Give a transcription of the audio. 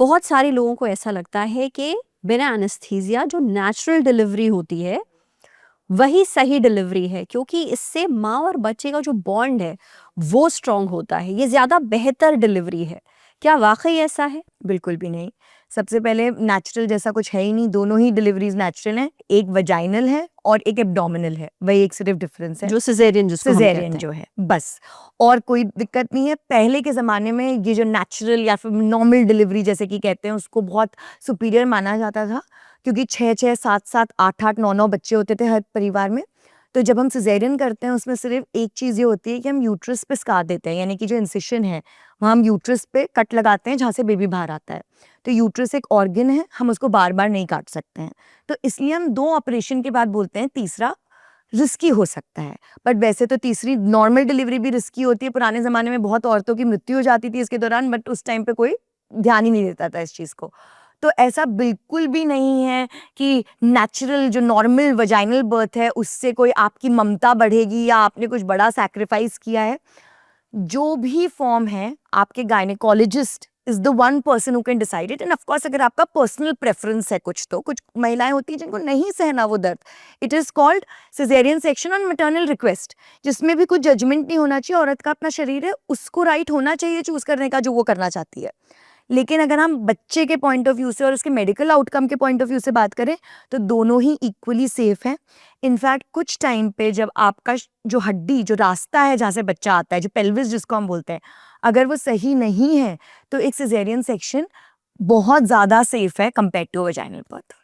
बहुत सारे लोगों को ऐसा लगता है कि बिना एनेस्थीसिया जो नेचुरल डिलीवरी होती है वही सही डिलीवरी है, क्योंकि इससे माँ और बच्चे का जो बॉन्ड है वो स्ट्रांग होता है, ये ज़्यादा बेहतर डिलीवरी है। क्या वाकई ऐसा है? बिल्कुल भी नहीं। सबसे पहले नेचुरल जैसा कुछ है ही नहीं, दोनों ही डिलीवरीज़ नेचुरल हैं। एक वजाइनल है और एक एब्डोमिनल है, वही एक सिर्फ डिफरेंस है। जो सिजेरियन जिसको हम कहते सिजेरियन हैं। जो है बस, और कोई दिक्कत नहीं है। पहले के ज़माने में ये जो नेचुरल या फिर नॉर्मल डिलीवरी जैसे कि कहते हैं उसको बहुत सुपीरियर माना जाता था, क्योंकि 6-6, 7-7, 8-8, 9-9 बच्चे होते थे हर परिवार में। तो जब हम सिजेरियन करते हैं उसमें सिर्फ एक चीज़ ये होती है कि हम यूट्रस पे स्कार देते हैं, यानी कि जो इंसिशन है वहाँ हम यूट्रस पे कट लगाते हैं जहाँ से बेबी बाहर आता है। तो यूट्रस एक ऑर्गन है, हम उसको बार बार नहीं काट सकते हैं। तो इसलिए हम 2 ऑपरेशन के बाद बोलते हैं तीसरा रिस्की हो सकता है। बट वैसे तो तीसरी नॉर्मल डिलीवरी भी रिस्की होती है। पुराने ज़माने में बहुत औरतों की मृत्यु हो जाती थी इसके दौरान, बट उस टाइम पे कोई ध्यान ही नहीं देता था इस चीज़ को। तो ऐसा बिल्कुल भी नहीं है कि नेचुरल जो नॉर्मल वजाइनल बर्थ है उससे कोई आपकी ममता बढ़ेगी या आपने कुछ बड़ा सैक्रिफाइस किया है। जो भी फॉर्म है, आपके gynaecologist is the one person who can decide it. End of course अगर आपका पर्सनल प्रेफरेंस है कुछ, तो कुछ महिलाएं होती हैं जिनको नहीं सहना वो दर्द, it is called caesarean section on maternal request, जिसमें भी कुछ जजमेंट नहीं होना चाहिए। औरत का अपना शरीर है, उसको राइट होना चाहिए चूज करने का जो वो करना चाहती है। लेकिन अगर हम बच्चे के पॉइंट ऑफ व्यू से और उसके मेडिकल आउटकम के पॉइंट ऑफ व्यू से बात करें तो दोनों ही इक्वली सेफ हैं। इनफैक्ट कुछ टाइम पे जब आपका जो हड्डी, जो रास्ता है जहाँ से बच्चा आता है, जो पेल्विस जिसको हम बोलते हैं, अगर वो सही नहीं है तो एक सिजेरियन सेक्शन बहुत ज़्यादा सेफ है कंपेयर टू वजाइनल बर्थ।